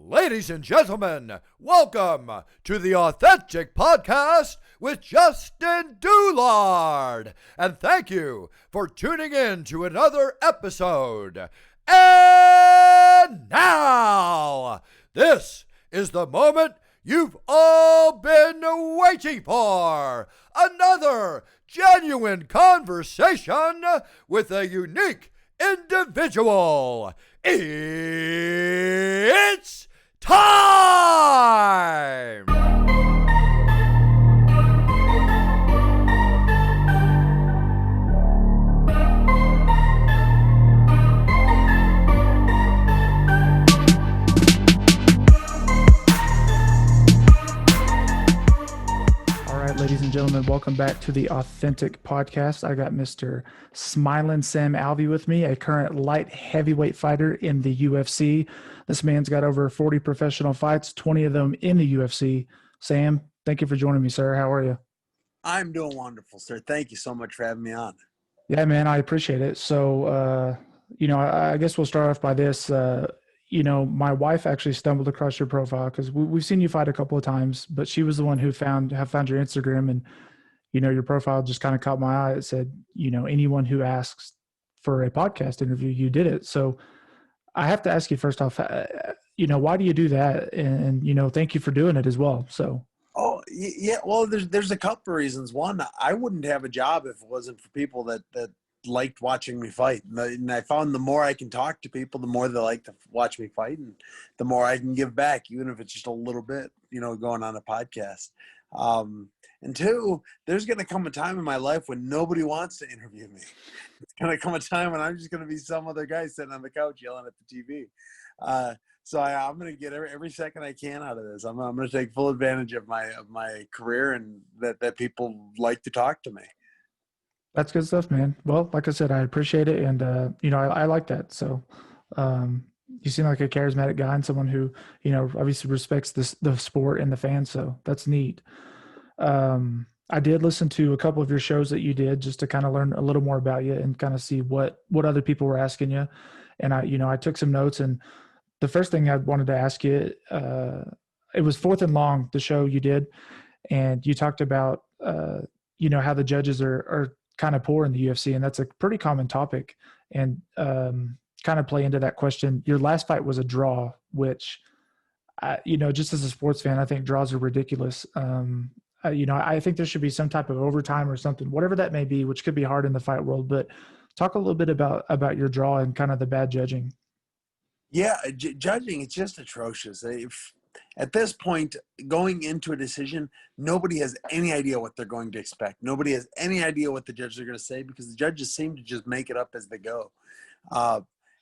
Ladies and gentlemen, welcome to the Authentic Podcast with Justin Doulard. And thank you for tuning in to another episode. And now, this is the moment you've all been waiting for. Another genuine conversation with a unique individual. It's time! All right, ladies and gentlemen, welcome back to the Authentic Podcast. I got Mr. Smiling Sam Alvey with me, a current light heavyweight fighter in the UFC. This man's got over 40 professional fights, 20 of them in the UFC. Sam, thank you for joining me, sir. How are you? I'm doing wonderful, sir. Thank you so much for having me on. Yeah, man, I appreciate it. So, I guess we'll start off by this. My wife actually stumbled across your profile because we've seen you fight a couple of times, but she was the one who found your Instagram, and your profile just kind of caught my eye. It said, anyone who asks for a podcast interview, you did it. So I have to ask you first off, why do you do that? And thank you for doing it as well. So. Oh, yeah. Well, there's a couple of reasons. One, I wouldn't have a job if it wasn't for people that liked watching me fight. And I found the more I can talk to people, the more they like to watch me fight, and the more I can give back, even if it's just a little bit, going on a podcast. And two, there's going to come a time in my life when nobody wants to interview me. It's going to come a time when I'm just going to be some other guy sitting on the couch yelling at the TV. So I'm going to get every second I can out of this. I'm going to take full advantage of my career, and that people like to talk to me. That's good stuff, man. Well, like I said, I appreciate it. And, I like that. So you seem like a charismatic guy and someone who, obviously respects the sport and the fans. So that's neat. I did listen to a couple of your shows that you did just to kind of learn a little more about you and kind of see what other people were asking you. And I took some notes, and the first thing I wanted to ask you, it was Fourth and Long, the show you did. And you talked about, how the judges are kind of poor in the UFC, and that's a pretty common topic. And kind of play into that question. Your last fight was a draw, which, just as a sports fan, I think draws are ridiculous. I think there should be some type of overtime or something, whatever that may be, which could be hard in the fight world. But talk a little bit about your draw and kind of the bad judging. Yeah, judging, it's just atrocious. At this point, going into a decision, nobody has any idea what they're going to expect. Nobody has any idea what the judges are going to say, because the judges seem to just make it up as they go.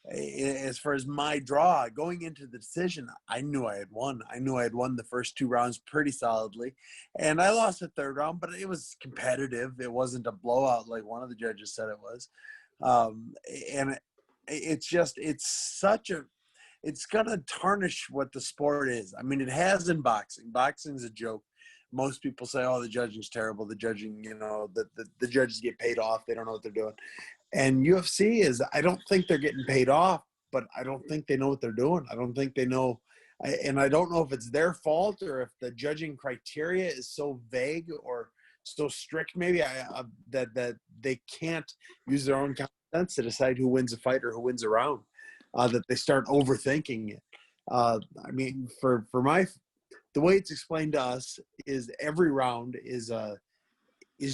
As far as my draw, going into the decision, I knew I had won. I knew I had won the first two rounds pretty solidly. And I lost the third round, but it was competitive. It wasn't a blowout like one of the judges said it was. And it's going to tarnish what the sport is. I mean, it has in boxing. Boxing is a joke. Most people say, oh, the judging's terrible. The judging, the judges get paid off. They don't know what they're doing. And UFC is, I don't think they're getting paid off, but I don't think they know what they're doing. I don't think they know. And I don't know if it's their fault or if the judging criteria is so vague or so strict, maybe that they can't use their own common sense to decide who wins a fight or who wins a round. That they start overthinking it. The way it's explained to us is every round is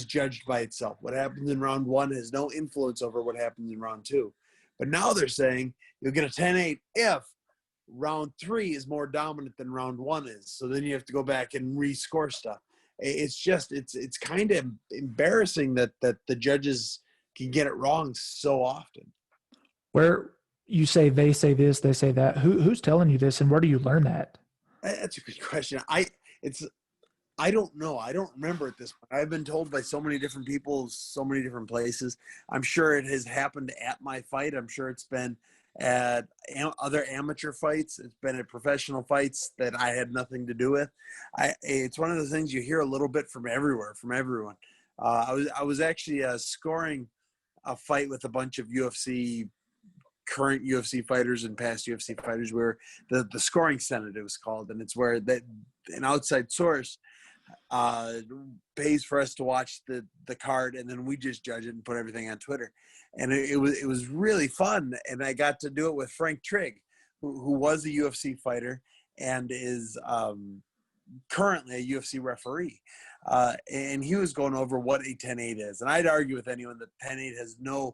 judged by itself. What happens in round one has no influence over what happens in round two. But now they're saying you'll get a 10-8 if round three is more dominant than round one is. So then you have to go back and rescore stuff. It's kind of embarrassing that the judges can get it wrong so often. Where you say they say this, they say that. Who's telling you this, and where do you learn that? That's a good question. I don't know. I don't remember at this point. I've been told by so many different people, so many different places. I'm sure it has happened at my fight. I'm sure it's been at other amateur fights. It's been at professional fights that I had nothing to do with. It's one of the things you hear a little bit from everywhere, from everyone. I was actually scoring a fight with a bunch of UFC current UFC fighters and past UFC fighters. Where the scoring senate, it was called, and it's where that an outside source pays for us to watch the card, and then we just judge it and put everything on Twitter. And it was really fun, and I got to do it with Frank Trigg, who was a UFC fighter and is currently a UFC referee. And he was going over what a 10-8 is. And I'd argue with anyone that 10-8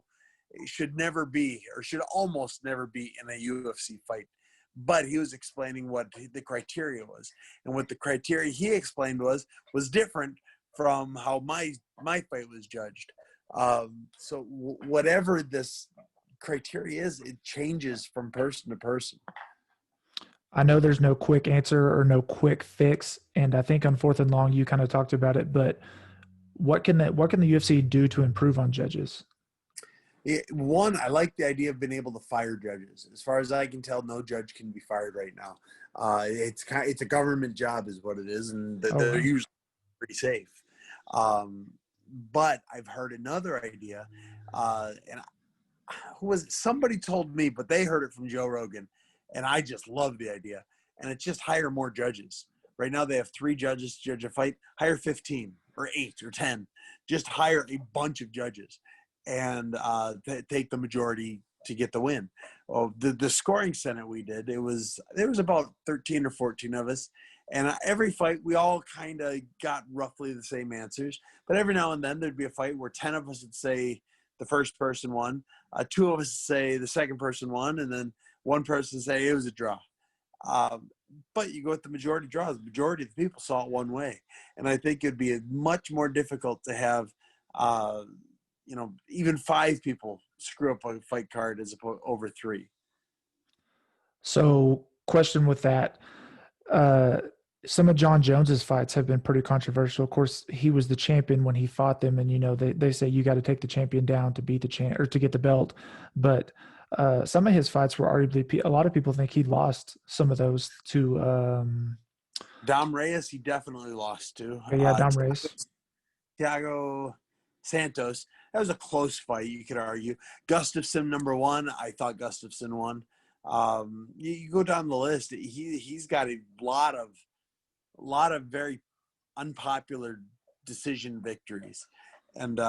should never be, or should almost never be in a UFC fight. But he was explaining what the criteria was. And what the criteria he explained was different from how my fight was judged. So whatever this criteria is, it changes from person to person. I know there's no quick answer or no quick fix, and I think on 4th and Long you kind of talked about it. But what can the UFC do to improve on judges? One, I like the idea of being able to fire judges. As far as I can tell, no judge can be fired right now. It's a government job, is what it is, and they're usually pretty safe. But I've heard another idea, and who was it? Somebody told me, but they heard it from Joe Rogan. And I just love the idea. And it's just hire more judges. Right now they have 3 judges to judge a fight. Hire 15 or 8 or 10. Just hire a bunch of judges and take the majority to get the win. Oh, the scoring senate we did, there was about 13 or 14 of us. And every fight, we all kind of got roughly the same answers. But every now and then there'd be a fight where 10 of us would say the first person won. 2 of us say the second person won. And then one person say it was a draw. But you go with the majority draws. The majority of the people saw it one way. And I think it'd be much more difficult to have, even 5 people screw up a fight card as opposed over 3. So question with that, some of John Jones's fights have been pretty controversial. Of course, he was the champion when he fought them. And, they say you got to take the champion down to beat the champ or to get the belt. But some of his fights were arguably, a lot of people think he lost some of those to Dom Reyes. He definitely lost to. Dom Reyes. Thiago Santos. That was a close fight, you could argue. Gustafsson, number 1. I thought Gustafsson won. You go down the list. He's got a lot of very unpopular decision victories. And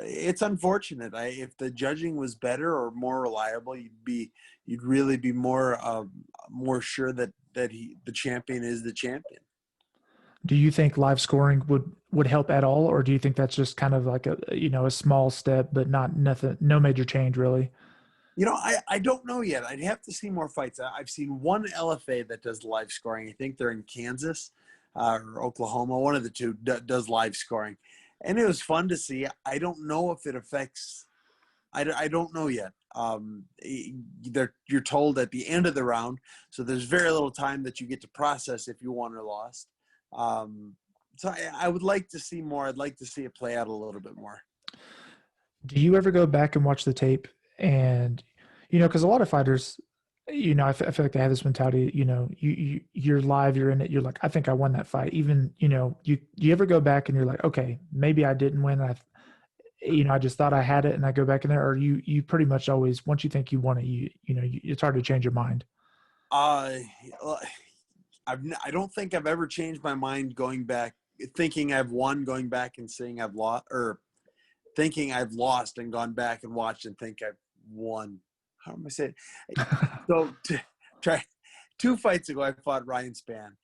it's unfortunate. If the judging was better or more reliable, you'd really be more sure that the champion is the champion. Do you think live scoring would help at all, or do you think that's just kind of like a small step, but no major change really? I don't know yet. I'd have to see more fights. I've seen one LFA that does live scoring. I think they're in Kansas or Oklahoma. One of the two does live scoring. And it was fun to see. I don't know if it affects – I don't know yet. You're told at the end of the round, so there's very little time that you get to process if you won or lost. So I would like to see more. I'd like to see it play out a little bit more. Do you ever go back and watch the tape? And, because a lot of fighters – I feel like they have this mentality, you're live, you're in it. You're like, I think I won that fight. Even, you ever go back and you're like, okay, maybe I didn't win. I just thought I had it and I go back in there, or you pretty much always, once you think you won it, it's hard to change your mind. I don't think I've ever changed my mind going back, thinking I've won, going back and saying I've lost, or thinking I've lost and gone back and watched and think I've won. How am I saying? So try 2 fights ago, I fought Ryan Spann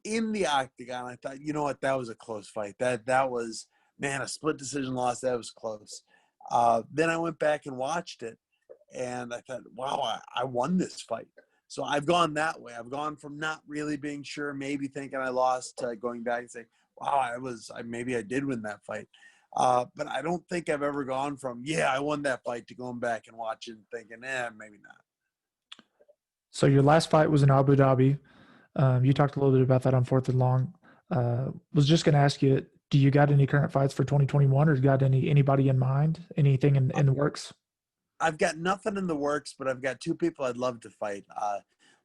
in the octagon. I thought, you know what, that was a close fight. That was, man, a split decision loss. That was close. Then I went back and watched it, and I thought, wow, I won this fight. So I've gone that way. I've gone from not really being sure, maybe thinking I lost, to going back and saying, wow, maybe I did win that fight. But I don't think I've ever gone from, I won that fight, to going back and watching and thinking, maybe not. So your last fight was in Abu Dhabi. You talked a little bit about that on 4th and Long. Was just going to ask you, do you got any current fights for 2021, or got anybody in mind? Anything in the works? I've got nothing in the works, but I've got 2 people I'd love to fight.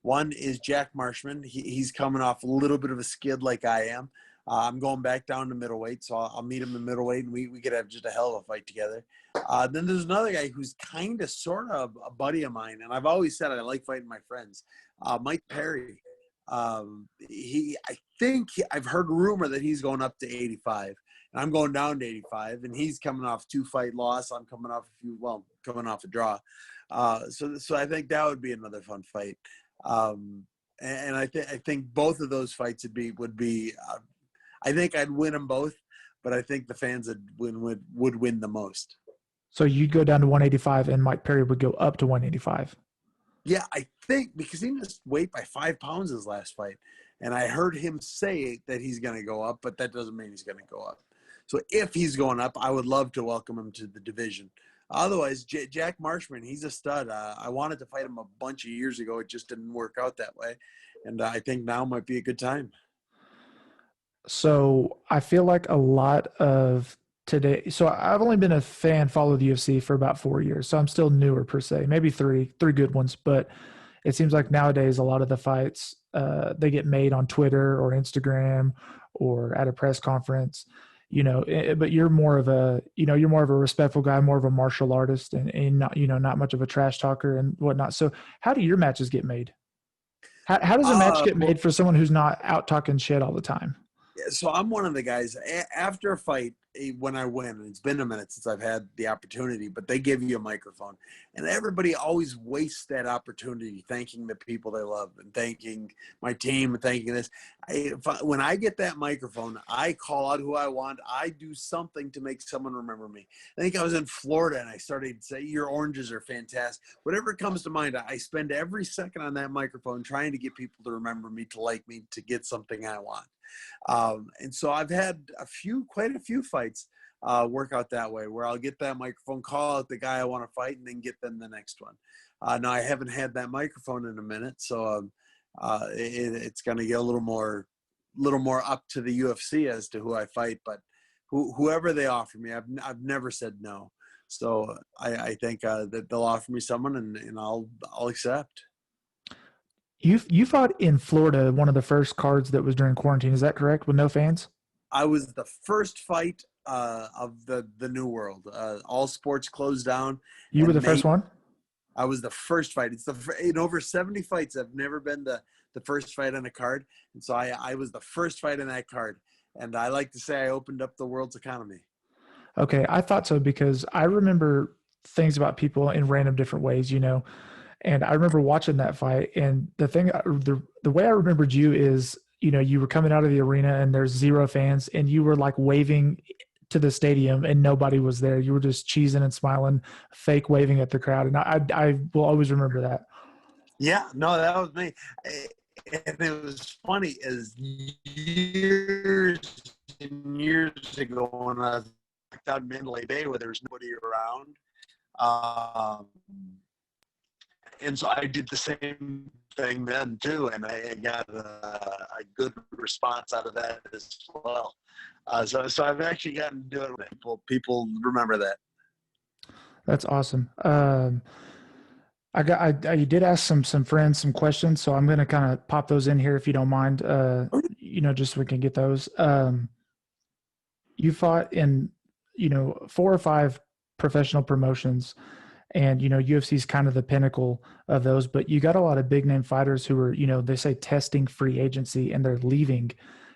One is Jack Marshman. He's coming off a little bit of a skid like I am. I'm going back down to middleweight, so I'll meet him in middleweight, and we could have just a hell of a fight together. Then there's another guy who's kind of sort of a buddy of mine, and I've always said I like fighting my friends. Mike Perry. I've heard rumor that he's going up to 85, and I'm going down to 85, and he's coming off 2-fight loss. I'm coming off coming off a draw. So I think that would be another fun fight. And I think both of those fights would be. I think I'd win them both, but I think the fans would win the most. So you'd go down to 185, and Mike Perry would go up to 185. Yeah, I think because he missed weight by 5 pounds his last fight, and I heard him say that he's going to go up, but that doesn't mean he's going to go up. So if he's going up, I would love to welcome him to the division. Otherwise, Jack Marshman, he's a stud. I wanted to fight him a bunch of years ago. It just didn't work out that way, and I think now might be a good time. So I feel like a lot of today. So I've only been a fan, follow the UFC for about 4 years. So I'm still newer per se, maybe three good ones. But it seems like nowadays a lot of the fights, they get made on Twitter or Instagram or at a press conference, but you're more of a respectful guy, more of a martial artist and not, not much of a trash talker and whatnot. So how do your matches get made? How does a match get made for someone who's not out talking shit all the time? So I'm one of the guys after a fight, when I win, and it's been a minute since I've had the opportunity, but they give you a microphone, and everybody always wastes that opportunity thanking the people they love and thanking my team and thanking this. When I get that microphone, I call out who I want. I do something to make someone remember me. I think I was in Florida and I started to say, your oranges are fantastic. Whatever comes to mind, I spend every second on that microphone trying to get people to remember me, to like me, to get something I want. And so I've had quite a few fights work out that way, where I'll get that microphone, call out the guy I want to fight, and then get them the next one. Now I haven't had that microphone in a minute, so it's going to get a little more up to the UFC as to who I fight. But whoever they offer me, I've never said no. So I think that they'll offer me someone, and I'll accept. You fought in Florida, one of the first cards that was during quarantine. Is that correct? With no fans? I was the first fight of the new world. All sports closed down. You were the first one? I was the first fight. It's in over 70 fights, I've never been the first fight on a card. And so I was the first fight on that card. And I like to say I opened up the world's economy. Okay, I thought so because I remember things about people in random different ways, And I remember watching that fight, and the way I remembered you is, you were coming out of the arena and there's 0 fans, and you were like waving to the stadium and nobody was there. You were just cheesing and smiling, fake waving at the crowd, and I will always remember that. Yeah, no, that was me. And it was funny, as years and years ago when I was out in Mandalay Bay where there was nobody around. And so I did the same thing then too, and I got a good response out of that as well. So I've actually gotten to do it with people remember that. That's awesome. You did ask some friends some questions, so I'm going to kind of pop those in here if you don't mind. Just so we can get those. You fought in 4 or 5 professional promotions. And, UFC is kind of the pinnacle of those, but you got a lot of big name fighters who are, they say testing free agency, and they're leaving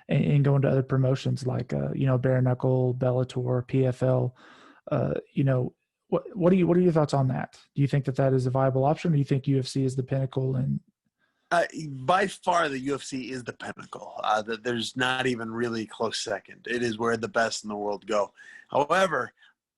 and going to other promotions like, Bare Knuckle, Bellator, PFL. What are your thoughts on that? Do you think that is a viable option, or do you think UFC is the pinnacle? And by far, the UFC is the pinnacle. There's not even really close second. It is where the best in the world go. However,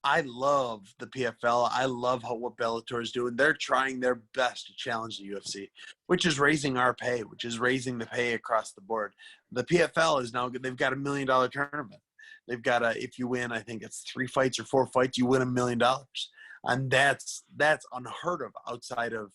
I love the PFL. I love what Bellator is doing. They're trying their best to challenge the UFC, which is raising our pay, which is raising the pay across the board. The PFL is now, they've got $1 million tournament. They've got if you win, I think it's 3 fights or 4 fights, you win $1 million. And that's unheard of outside of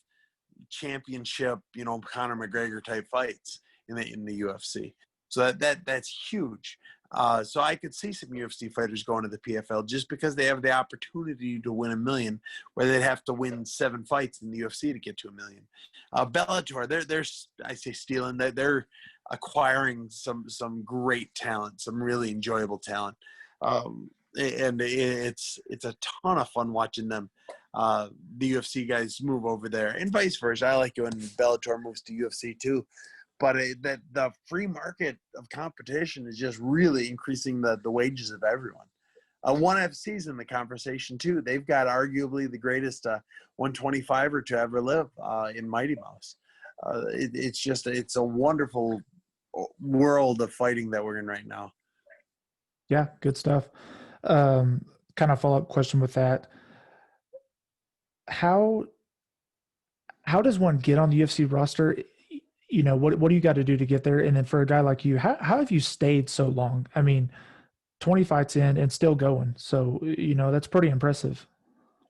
championship, Conor McGregor type fights in the UFC. So that's huge. So I could see some UFC fighters going to the PFL just because they have the opportunity to win $1 million, where they'd have to win 7 fights in the UFC to get to $1 million. Bellator, they're I say stealing. They're acquiring some great talent, some really enjoyable talent, and it's a ton of fun watching them. The UFC guys move over there, and vice versa. I like it when Bellator moves to UFC too. But that the free market of competition is just really increasing the wages of everyone. ONE FC's in the conversation too. They've got arguably the greatest 125er to ever live in Mighty Mouse. It's a wonderful world of fighting that we're in right now. Yeah, good stuff. Kind of follow-up question with that. How does one get on the UFC roster? You know, what do you got to do to get there? And then for a guy like you, how have you stayed so long? I mean, 20 fights in and still going. So, you know, that's pretty impressive.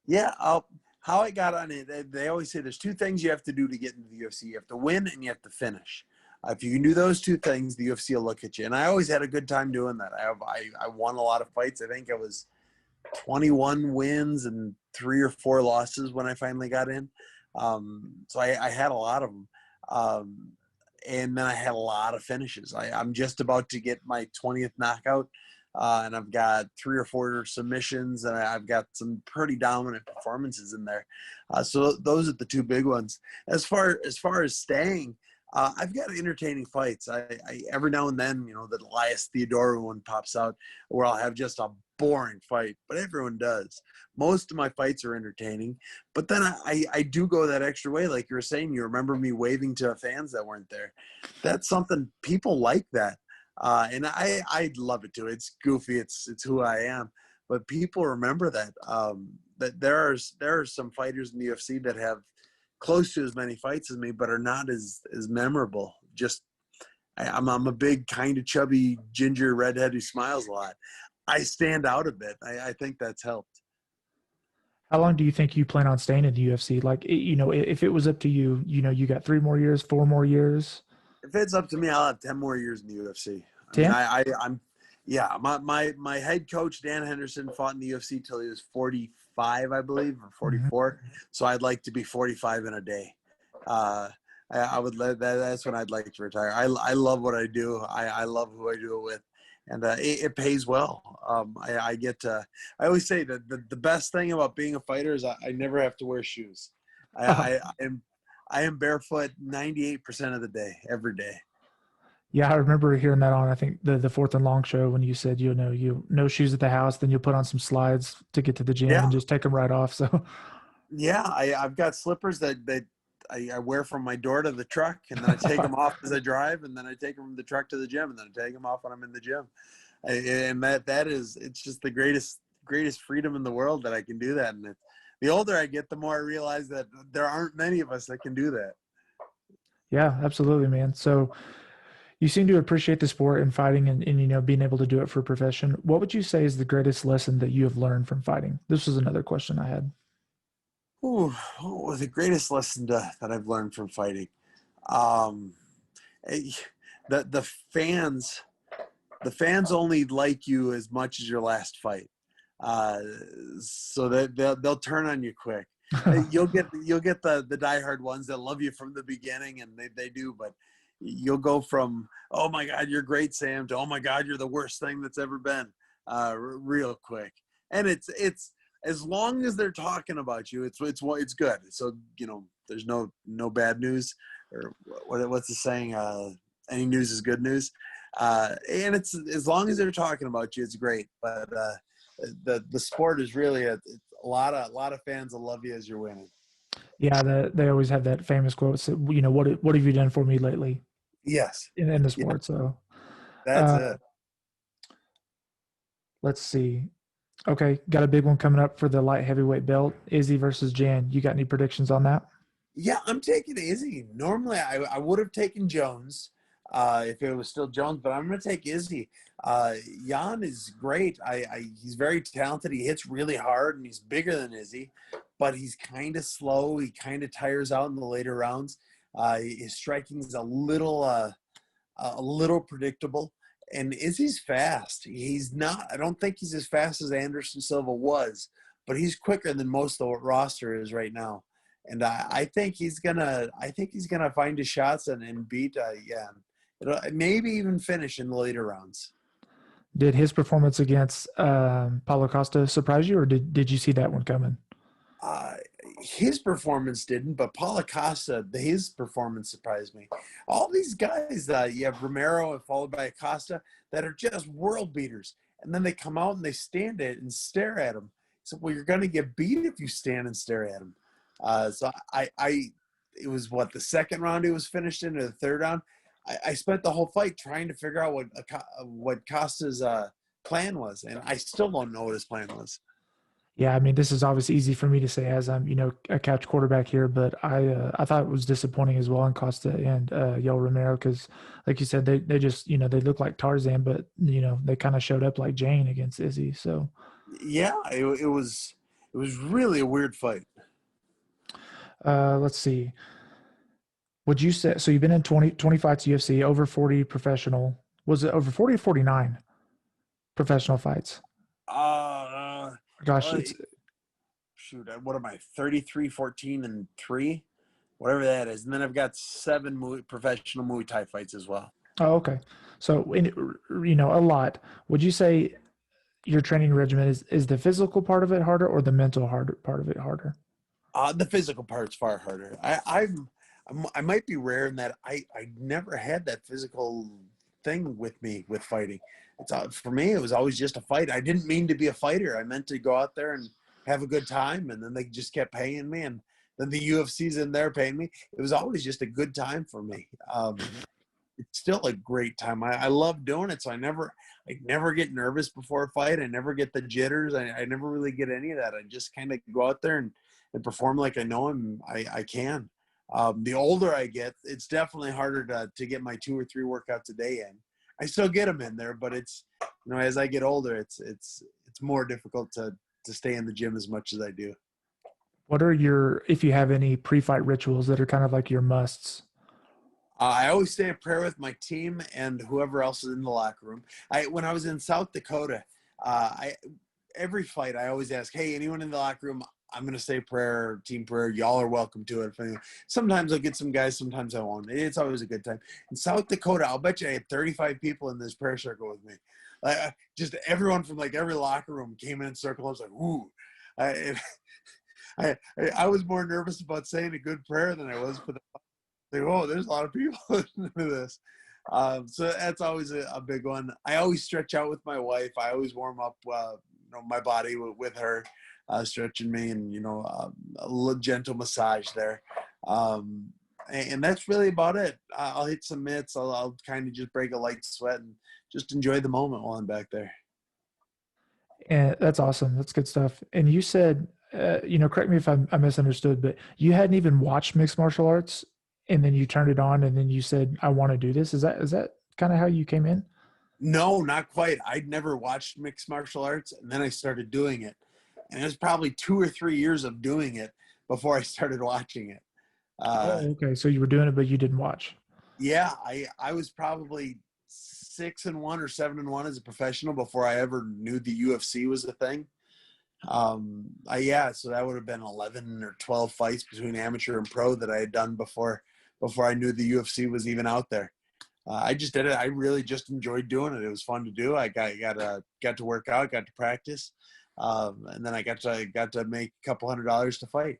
Yeah. How I got on it, they always say there's 2 things you have to do to get into the UFC. You have to win and you have to finish. If you can do those 2 things, the UFC will look at you. And I always had a good time doing that. I won a lot of fights. I think it was 21 wins and 3 or 4 losses when I finally got in. So I had a lot of them. And then I had a lot of finishes. I'm just about to get my 20th knockout, and I've got 3 or 4 submissions, and I've got some pretty dominant performances in there. So those are the 2 big ones. As far as staying, I've got entertaining fights. I every now and then, you know, the Elias Theodorou one pops out where I'll have just a boring fight, but everyone does. Most of my fights are entertaining, but then I do go that extra way. Like you were saying, you remember me waving to fans that weren't there. That's something people like that. And I love it too. It's goofy. It's who I am, but people remember that, that there are some fighters in the UFC that have close to as many fights as me, but are not as memorable. Just I'm a big, kind of chubby, ginger redhead who smiles a lot. I stand out a bit. I think that's helped. How long do you think you plan on staying in the UFC? Like, you know, if it was up to you, you know, you got 3 more years, 4 more years. If it's up to me, I'll have 10 more years in the UFC. 10? I'm yeah. My head coach Dan Henderson fought in the UFC till he was 45, I believe, or 44. Mm-hmm. So I'd like to be 45 in a day. I would let that. That's when I'd like to retire. I love what I do. I love who I do it with. And it pays well. I get to. I always say that the best thing about being a fighter is I never have to wear shoes. I am barefoot 98% of the day, every day. Yeah, I remember hearing that on, I think, the Fourth and Long show when you said, you know, you no shoes at the house, then you'll put on some slides to get to the gym and just take them right off. So, yeah, I've got slippers that I wear from my door to the truck, and then I take them off as I drive, and then I take them from the truck to the gym, and then I take them off when I'm in the gym. And it's just the greatest freedom in the world that I can do that. And the older I get, the more I realize that there aren't many of us that can do that. Yeah, absolutely, man. So you seem to appreciate the sport and fighting and, you know, being able to do it for a profession. What would you say is the greatest lesson that you have learned from fighting? This was another question I had. Ooh, the greatest lesson that I've learned from fighting. The fans only like you as much as your last fight. So that they'll turn on you quick. You'll get the diehard ones that love you from the beginning, and they do, but you'll go from, oh my God, you're great, Sam, to, oh my God, you're the worst thing that's ever been, real quick. And it's as long as they're talking about you, it's good. So, you know, there's no bad news, or what's the saying? Any news is good news. And it's, as long as they're talking about you, it's great. But the sport is really a lot of fans will love you as you're winning. Yeah, they always have that famous quote. So, you know, what have you done for me lately? Yes, in the sport. Yeah. So that's it. Let's see. Okay, got a big one coming up for the light heavyweight belt. Izzy versus Jan. You got any predictions on that? Yeah, I'm taking Izzy. Normally, I would have taken Jones if it was still Jones, but I'm going to take Izzy. Jan is great. He's very talented. He hits really hard, and he's bigger than Izzy, but he's kind of slow. He kind of tires out in the later rounds. His striking is a little predictable, And Izzy's fast. He's not. I don't think he's as fast as Anderson Silva was, but he's quicker than most of the roster is right now. And I think he's gonna. I think he's gonna find his shots and beat. Yeah, maybe even finish in the later rounds. Did his performance against Paulo Costa surprise you, or did you see that one coming? Uh, his performance didn't, but Paulo Costa, his performance surprised me. All these guys, you have Romero followed by Acosta, that are just world beaters, and then they come out and they stand it and stare at him. So, well, you're going to get beat if you stand and stare at him. So it was what, the second round he was finished in, or the third round. I spent the whole fight trying to figure out what Costa's plan was, and I still don't know what his plan was. Yeah, I mean, this is obviously easy for me to say as I'm, a couch quarterback here, but I thought it was disappointing as well in Costa and Yoel Romero because, like you said, they just they look like Tarzan, but they kind of showed up like Jane against Izzy. So yeah, it was really a weird fight. Let's see. Would you say so? You've been in 20 fights UFC, over 40 professional. Was it over 40 or 49 professional fights? Gosh, it's shoot. What am I? 33, 14, and 3, whatever that is. And then I've got 7 professional Muay Thai fights as well. Oh, okay. So, a lot. Would you say your training regimen is the physical part of it harder or the mental part of it harder? The physical part's far harder. I might be rare in that I never had that physical thing with me with fighting. For me, it was always just a fight. I didn't mean to be a fighter. I meant to go out there and have a good time, and then they just kept paying me, and then the UFC's in there paying me. It was always just a good time for me. It's still a great time. I love doing it, so I never get nervous before a fight. I never get the jitters. I never really get any of that. I just kind of go out there and perform like I know I can. The older I get, it's definitely harder to get my 2 or 3 workouts a day in. I still get them in there, but it's, as I get older, it's more difficult to stay in the gym as much as I do. What are if you have any pre-fight rituals that are kind of like your musts? I always say a prayer with my team and whoever else is in the locker room. When I was in South Dakota, every fight I always ask, hey, anyone in the locker room, I'm going to say prayer, team prayer. Y'all are welcome to it. Sometimes I'll get some guys, sometimes I won't. It's always a good time. In South Dakota, I'll bet you I had 35 people in this prayer circle with me. Just everyone from like every locker room came in circle. I was like, ooh. I was more nervous about saying a good prayer than I was for the like, oh, there's a lot of people listening to this. So that's always a big one. I always stretch out with my wife. I always warm up my body with her. Stretching me and, a little gentle massage there. And that's really about it. I'll hit some mitts. I'll kind of just break a light sweat and just enjoy the moment while I'm back there. And that's awesome. That's good stuff. And you said, correct me if I misunderstood, but you hadn't even watched mixed martial arts and then you turned it on and then you said, I want to do this. Is that kind of how you came in? No, not quite. I'd never watched mixed martial arts, and then I started doing it. And it was probably 2 or 3 years of doing it before I started watching it. Okay. So you were doing it, but you didn't watch. Yeah, I was probably 6-1 or 7-1 as a professional before I ever knew the UFC was a thing. So that would have been 11 or 12 fights between amateur and pro that I had done before I knew the UFC was even out there. I just did it. I really just enjoyed doing it. It was fun to do. I got to work out, got to practice. And then I got to make a couple $100 to fight.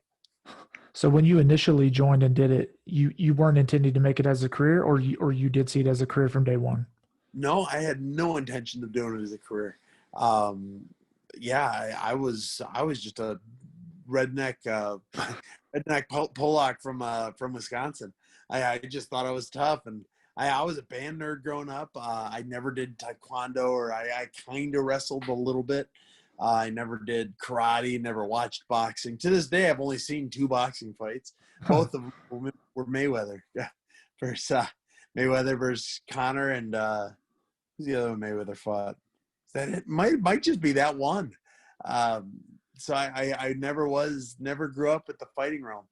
So when you initially joined and did it, you weren't intending to make it as a career, or you did see it as a career from day one? No, I had no intention of doing it as a career. I was just a redneck Polak from Wisconsin. I just thought I was tough, and I was a band nerd growing up. I never did taekwondo, or I kind of wrestled a little bit. I never did karate, never watched boxing. To this day, I've only seen 2 boxing fights. Both of them were Mayweather. Yeah, versus Mayweather versus Conor, and who's the other one Mayweather fought? That it might just be that one. So I never grew up at the fighting realm,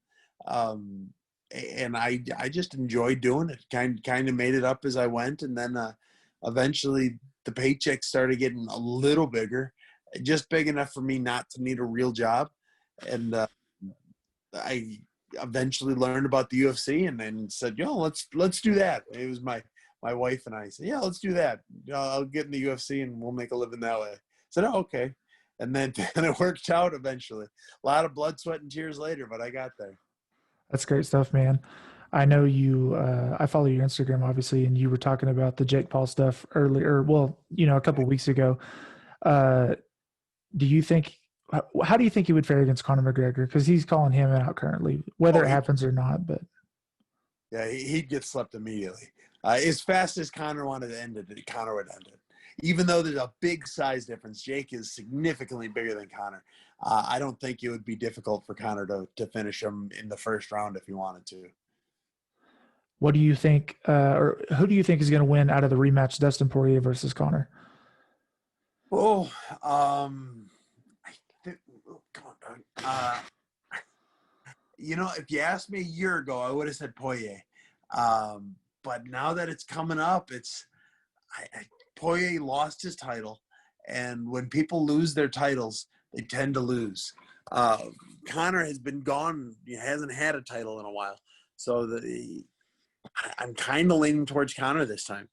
and I just enjoyed doing it. Kind of made it up as I went, and then eventually the paycheck started getting a little bigger, just big enough for me not to need a real job. And I eventually learned about the UFC and then said, yo, let's do that. It was my wife and I said, yeah, let's do that. I'll get in the UFC and we'll make a living that way. I said, oh, okay. And then and it worked out eventually. A lot of blood, sweat, and tears later, but I got there. That's great stuff, man. I know you, I follow your Instagram, obviously, and you were talking about the Jake Paul stuff earlier. Well, a couple of weeks ago. Uh, do you think, how do you think he would fare against Conor McGregor? Because he's calling him out currently, whether it happens or not. But yeah, he'd get slept immediately. As fast as Conor wanted to end it, Conor would end it. Even though there's a big size difference, Jake is significantly bigger than Conor. I don't think it would be difficult for Conor to finish him in the first round if he wanted to. what do you think, or who do you think is going to win out of the rematch, Dustin Poirier versus Conor? Oh, I think, if you asked me a year ago, I would have said Poirier. But now that it's coming up, Poirier lost his title, and when people lose their titles, they tend to lose. Conor has been gone; he hasn't had a title in a while, so I'm kind of leaning towards Conor this time.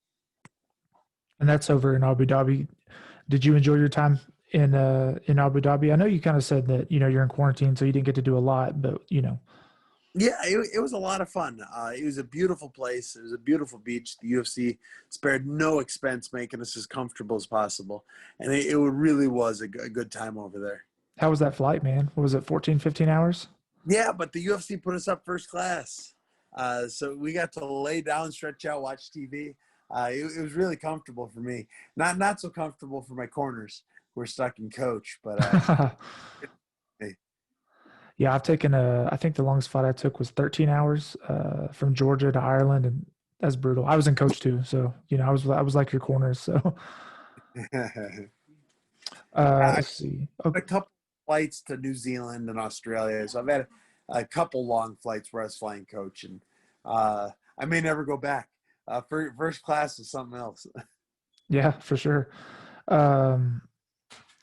And that's over in Abu Dhabi. Did you enjoy your time in Abu Dhabi? I know you kind of said that you're in quarantine, so you didn't get to do a lot, but Yeah, it was a lot of fun. It was a beautiful place. It was a beautiful beach. The UFC spared no expense making us as comfortable as possible. And it really was a good time over there. How was that flight, man? What was it, 14, 15 hours? Yeah, but the UFC put us up first class. So we got to lay down, stretch out, watch TV. It was really comfortable for me. Not so comfortable for my corners who are stuck in coach, but yeah, I've taken I think the longest flight I took was 13 hours from Georgia to Ireland, and that's brutal. I was in coach too, so I was like your corners. So let's see. A couple flights to New Zealand and Australia, so I've had a couple long flights where I was flying coach, and I may never go back. First class is something else. Yeah, for sure.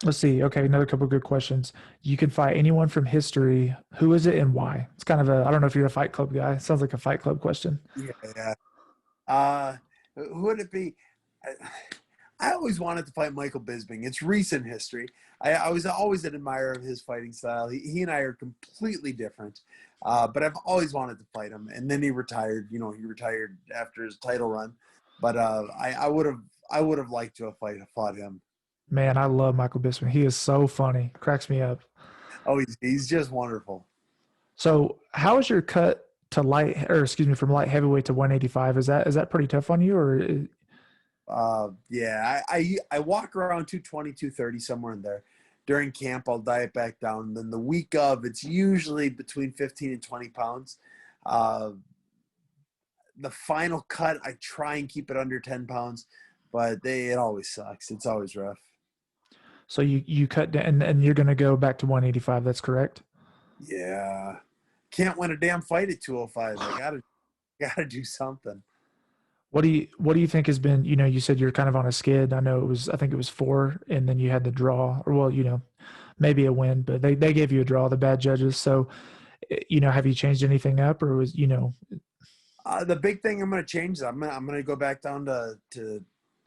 Let's see. Okay, another couple of good questions. You can fight anyone from history. Who is it and why? It's kind of I don't know if you're a Fight Club guy. It sounds like a Fight Club question. Yeah. Who would it be? I always wanted to fight Michael Bisping. It's recent history. I was always an admirer of his fighting style. He and I are completely different, but I've always wanted to fight him. And then he retired. He retired after his title run. But I would have liked to have fought him. Man, I love Michael Bisping. He is so funny. Cracks me up. Oh, he's just wonderful. So, how is your cut to from light heavyweight to 185? Is that pretty tough on you, or? Yeah, I walk around 220, 230, somewhere in there. During camp, I'll diet back down. And then the week of, it's usually between 15 and 20 pounds. The final cut, I try and keep it under 10 pounds, but it always sucks. It's always rough. So you cut down, and you're going to go back to 185. That's correct. Yeah, can't win a damn fight at 205. I gotta do something. What do you think has been? You said you're kind of on a skid. I think it was 4, and then you had the draw, or maybe a win, but they gave you a draw, the bad judges. So, have you changed anything up, or was the big thing I'm going to change is I'm going to go back down to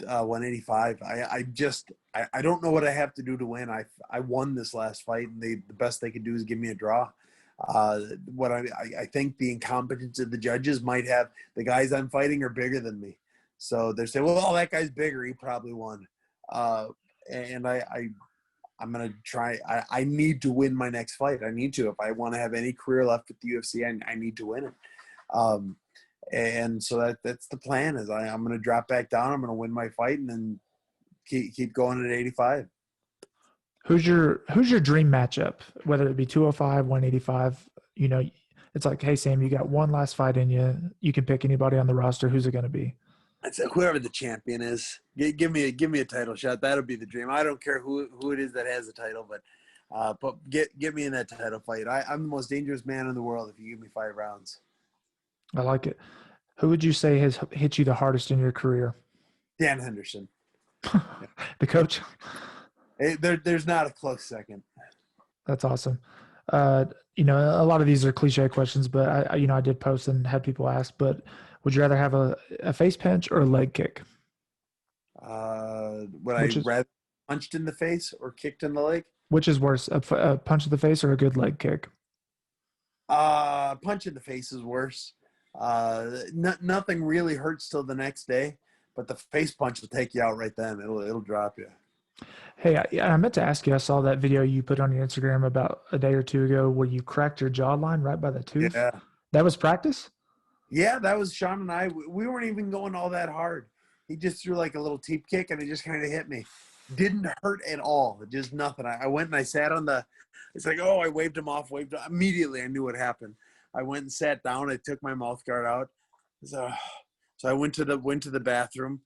185. I don't know what I have to do to win. I won this last fight, and the best they could do is give me a draw. What I think the incompetence of the judges might have the guys I'm fighting are bigger than me, so they're saying, well, that guy's bigger, he probably won. And I'm gonna try. I need to win my next fight. I need to, if I want to have any career left with the UFC, I need to win it. And so that's the plan. Is I'm gonna drop back down. I'm gonna win my fight, and then keep going at 85. Who's your dream matchup? Whether it be 205, 185, it's like, hey Sam, you got one last fight in you. You can pick anybody on the roster. Who's it going to be? I'd say whoever the champion is. Give me a title shot. That'll be the dream. I don't care who it is that has the title, but get me in that title fight. I'm the most dangerous man in the world if you give me 5 rounds. I like it. Who would you say has hit you the hardest in your career? Dan Henderson. The coach. There's not a close second. That's awesome. A lot of these are cliche questions, but I did post and had people ask, but would you rather have a face pinch or a leg kick? Would Which I is rather punched in the face or kicked in the leg? which is worse, a punch to the face or a good leg kick? Punch in the face is worse. Nothing really hurts till the next day, but the face punch will take you out right then. It'll drop you. Hey, I meant to ask you. I saw that video you put on your Instagram about a day or two ago where you cracked your jawline right by the tooth. Yeah. That was practice? Yeah, that was Sean and I. We weren't even going all that hard. He just threw like a little teep kick and it just kind of hit me. Didn't hurt at all. Just nothing. I went and I sat on the – it's like, oh, I waved him off. Immediately I knew what happened. I went and sat down. I took my mouth guard out. So I went to the bathroom.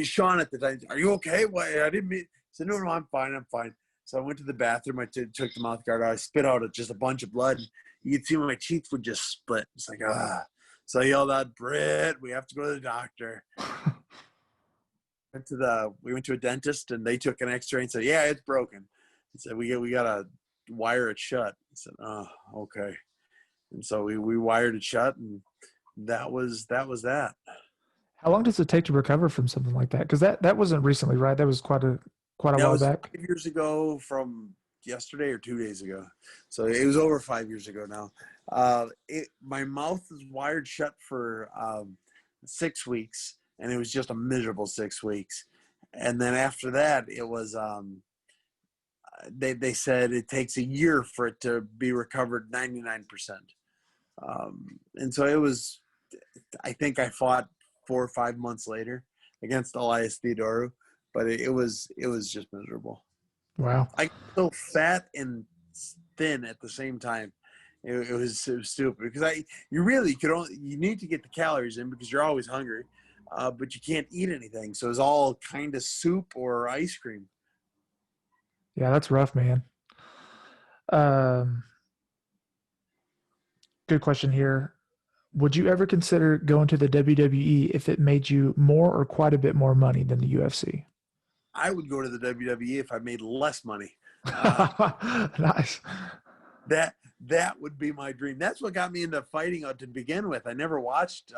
Sean at the time, are you okay? Well, I didn't mean – I said, no, I'm fine. So I went to the bathroom. I took the mouth guard out. I spit out just a bunch of blood. You could see my teeth would just split. It's like, ah. So I yelled out, Britt, we have to go to the doctor. We went to a dentist, and they took an X-ray and said, yeah, it's broken. He said, we got to wire it shut. I said, oh, okay. And so we wired it shut, and that was that. How long does it take to recover from something like that? Because that wasn't recently, right? That was quite a while back. 5 years ago from yesterday or 2 days ago. So it was over 5 years ago now. My mouth is wired shut for 6 weeks, and it was just a miserable 6 weeks. And then after that, it was they said it takes a year for it to be recovered 99%. And so it was, I think I fought 4 or 5 months later against Elias Theodorou, but it was just miserable. Wow. I got so fat and thin at the same time. It was stupid because you need to get the calories in because you're always hungry, but you can't eat anything. So it's all kind of soup or ice cream. Yeah, that's rough, man. Good question here. Would you ever consider going to the WWE if it made you more or quite a bit more money than the UFC? I would go to the WWE if I made less money. Nice. That would be my dream. That's what got me into fighting to begin with. I never watched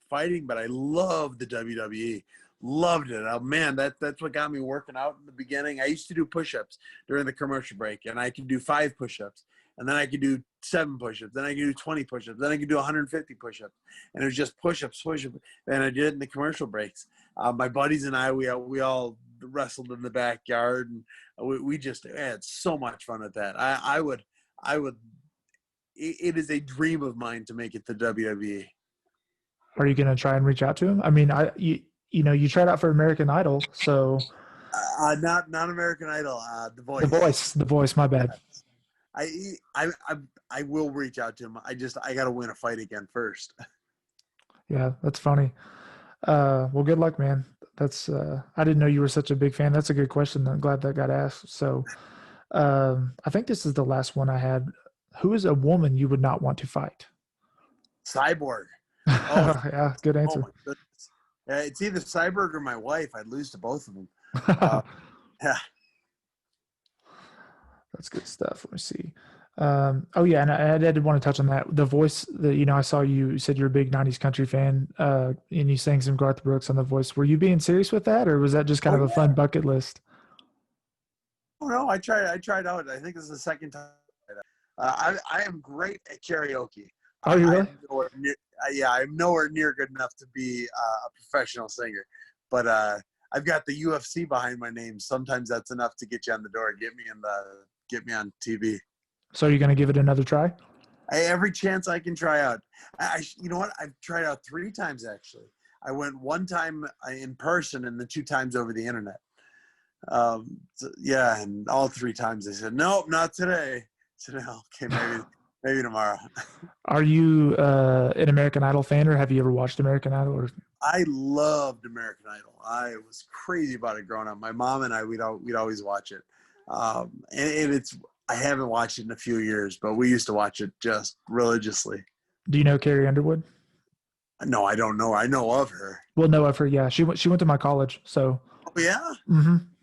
fighting, but I loved the WWE. Loved it. Oh, man, that's what got me working out in the beginning. I used to do push-ups during the commercial break, and I could do 5 push-ups. And then I could do 7 push-ups. Then I could do 20 push-ups. Then I could do 150 push-ups. And it was just push-ups. And I did it in the commercial breaks. My buddies and I, we all wrestled in the backyard, and we just had so much fun at that. I would. It is a dream of mine to make it to WWE. Are you going to try and reach out to him? I mean, you tried out for American Idol, so. Not American Idol. The Voice. The Voice. My bad. I will reach out to him. I got to win a fight again first. Yeah, that's funny. Well, good luck, man. That's I didn't know you were such a big fan. That's a good question. I'm glad that got asked. So, I think this is the last one I had. Who is a woman you would not want to fight? Cyborg. Oh, yeah, good answer. Oh my goodness. It's either Cyborg or my wife. I'd lose to both of them. Yeah. That's good stuff. Let me see. Oh yeah, and I did want to touch on that. The Voice. I saw you said you're a big '90s country fan, and you sang some Garth Brooks on The Voice. Were you being serious with that, or was that just kind of a fun bucket list? Oh no, I tried out. I think this is the second time. I am great at karaoke. Oh, you really? I'm nowhere near good enough to be a professional singer, but I've got the UFC behind my name. Sometimes that's enough to get you on the door, get me on TV. So are you going to give it another try? Every chance I can try out. You know what? I've tried out 3 times actually. I went 1 time in person and then 2 times over the internet. And all 3 times they said, nope, not today. So okay, maybe tomorrow. Are you an American Idol fan, or have you ever watched American Idol? Or? I loved American Idol. I was crazy about it growing up. My mom and I, we'd always watch it. And I haven't watched it in a few years, but we used to watch it just religiously. Do you know Carrie Underwood? No, I don't know. I know of her. Well, know of her. Yeah, she went to my college. So, Oh yeah,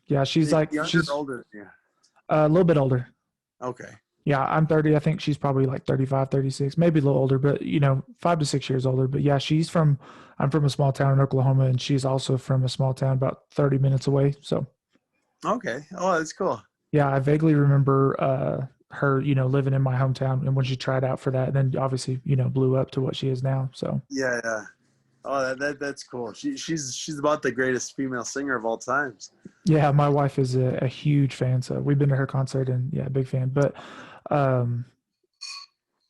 yeah, she's like younger or older than you? a little bit older. Okay. Yeah, I'm 30. I think she's probably like 35, 36, maybe a little older, but 5 to 6 years older. But yeah, I'm from a small town in Oklahoma, and she's also from a small town about 30 minutes away. So Okay. Oh, that's cool. yeah, I vaguely remember her, living in my hometown, and when she tried out for that, and then obviously, blew up to what she is now. So Yeah, yeah. Oh, that's cool. She's about the greatest female singer of all times. yeah, my wife is a huge fan, so we've been to her concert, and yeah, big fan. But um,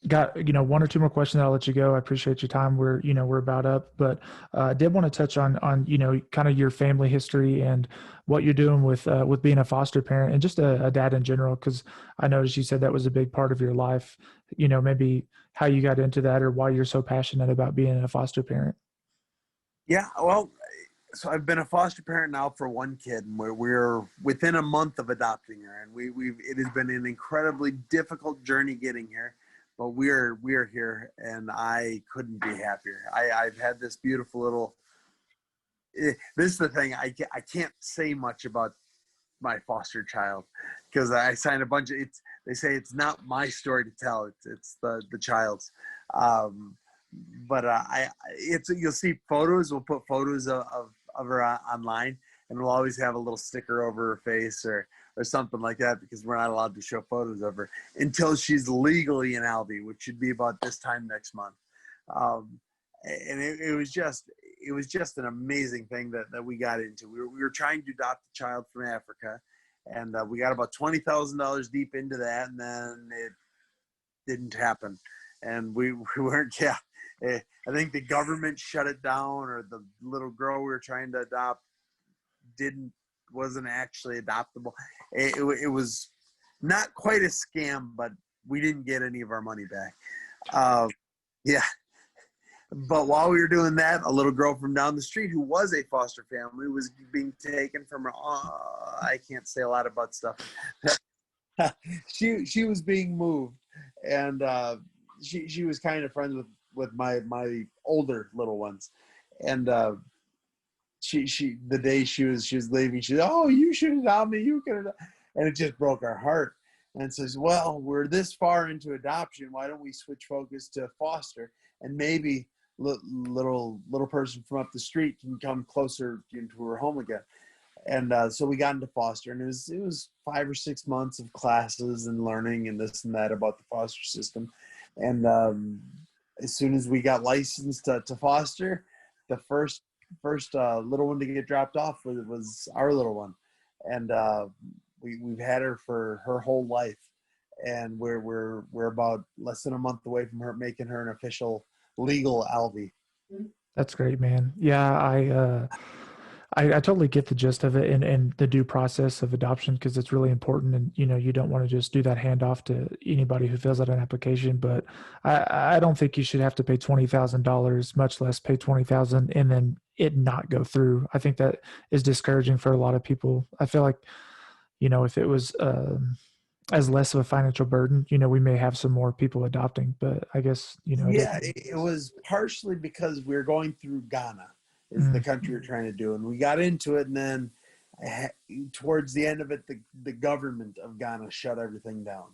got one or two more questions. I'll let you go. I appreciate your time. We're about up, but I did want to touch on kind of your family history and what you're doing with being a foster parent and just a dad in general, because I noticed you said that was a big part of your life. Maybe how you got into that or why you're so passionate about being a foster parent. Yeah, well, so I've been a foster parent now for one kid, and we're within a month of adopting her, and it has been an incredibly difficult journey getting here, but we're here, and I couldn't be happier. I've had this beautiful little. This is the thing, I can't say much about my foster child because I signed a bunch of it's. They say it's not my story to tell. It's the child's. But you'll see photos. We'll put photos of her online, and we'll always have a little sticker over her face or something like that because we're not allowed to show photos of her until she's legally in Alvey, which should be about this time next month. And it was just an amazing thing that we got into. We were trying to adopt a child from Africa, and we got about $20,000 deep into that, and then it didn't happen, and we weren't. Yeah, I think the government shut it down, or the little girl we were trying to adopt wasn't actually adoptable. It was not quite a scam, but we didn't get any of our money back. Yeah. But while we were doing that, a little girl from down the street who was a foster family was being taken from her. I can't say a lot about stuff. She was being moved, and she was kind of friends with my older little ones, and she the day she was leaving, she said, "Oh, you should adopt me. You could," and it just broke our heart. And says, "Well, we're this far into adoption. Why don't we switch focus to foster, and maybe little person from up the street can come closer into her home again." And so we got into foster, and it was 5 or 6 months of classes and learning and this and that about the foster system. And as soon as we got licensed to foster, the first little one to get dropped off was our little one, and we've had her for her whole life, and we're about less than a month away from her making her an official legal Alvey. That's great, man. Yeah, I totally get the gist of it and the due process of adoption because it's really important, and you don't want to just do that handoff to anybody who fills out an application. But I don't think you should have to pay $20,000, much less pay $20,000 and then it not go through. I think that is discouraging for a lot of people. I feel like if it was as less of a financial burden, we may have some more people adopting. But I guess Yeah, it was partially because we were going through Ghana. Is the country we're trying to do, and we got into it, and then towards the end of it, the government of Ghana shut everything down,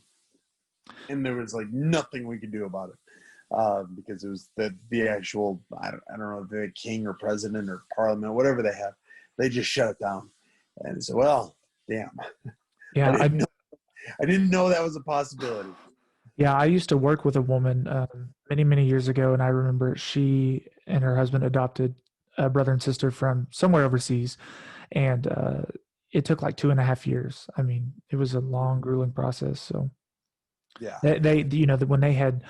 and there was like nothing we could do about it because it was the actual I don't know, the king or president or parliament, whatever they have, they just shut it down, and so well, damn, Yeah, I didn't know that was a possibility. Yeah, I used to work with a woman many, many years ago, and I remember she and her husband adopted a brother and sister from somewhere overseas, and it took like 2.5 years. I mean, it was a long, grueling process. So Yeah, they when they had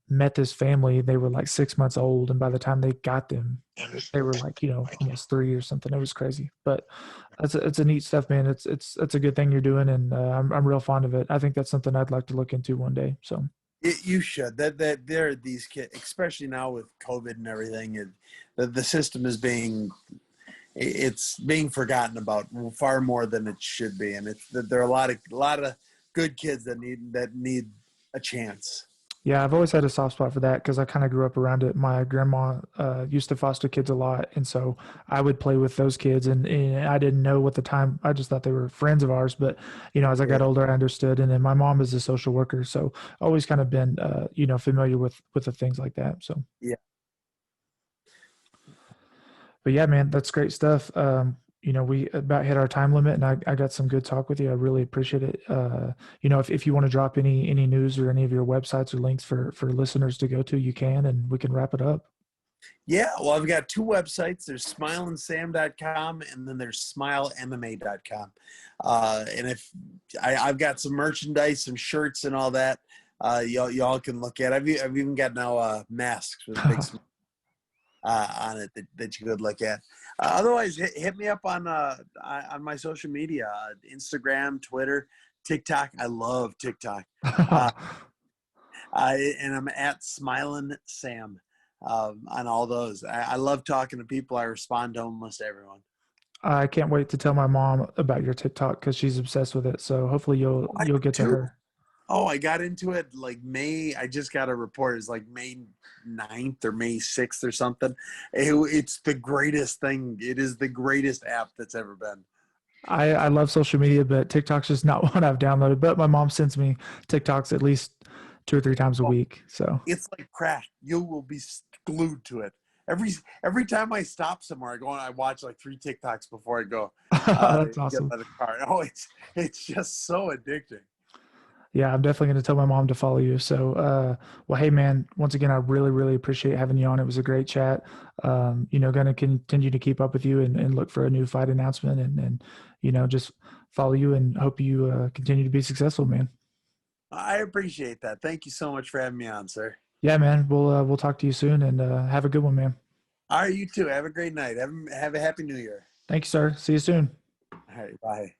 met this family, they were like 6 months old, and by the time they got them, they were like almost 3 or something. It was crazy, but it's a neat stuff, man. It's a good thing you're doing, and I'm real fond of it. I think that's something I'd like to look into one day. So. you should. That there are these kids, especially now with COVID and everything. The system is being forgotten about far more than it should be, and there are a lot of good kids that need a chance. Yeah, I've always had a soft spot for that because I kind of grew up around it. My grandma used to foster kids a lot, and so I would play with those kids, and I didn't know at the time. I just thought they were friends of ours, but as I Yeah. got older, I understood. And then my mom is a social worker, so always kind of been familiar with the things like that. So, Yeah. but yeah, man, that's great stuff. We about hit our time limit, and I got some good talk with you. I really appreciate it. If you want to drop any news or any of your websites or links for listeners to go to, you can, and we can wrap it up. Yeah, well, I've got two websites. There's smileandsam.com and then there's smilemma.com. And if I've got some merchandise, some shirts and all that, y'all can look at. I've even got now masks with a big smile on it that you could look at. Otherwise, hit me up on my social media, Instagram, Twitter, TikTok. I love TikTok. And I'm at Smiling Sam on all those. I love talking to people. I respond to almost everyone. I can't wait to tell my mom about your TikTok because she's obsessed with it. So hopefully you'll get to her. Oh, I got into it like May. I just got a report. It's like May 9th or May 6th or something. It's the greatest thing. It is the greatest app that's ever been. I love social media, but TikTok's just not one I've downloaded. But my mom sends me TikToks at least 2 or 3 times a week. So it's like crack. You will be glued to it. Every time I stop somewhere, I go and I watch like 3 TikToks before I go. That's awesome. Get out of the car. Oh, it's just so addicting. Yeah, I'm definitely going to tell my mom to follow you. So, well, hey, man, once again, I really, really appreciate having you on. It was a great chat. Going to continue to keep up with you and look for a new fight announcement and just follow you and hope you continue to be successful, man. I appreciate that. Thank you so much for having me on, sir. Yeah, man. We'll talk to you soon and have a good one, man. All right, you too. Have a great night. Have a happy New Year. Thank you, sir. See you soon. All right, bye.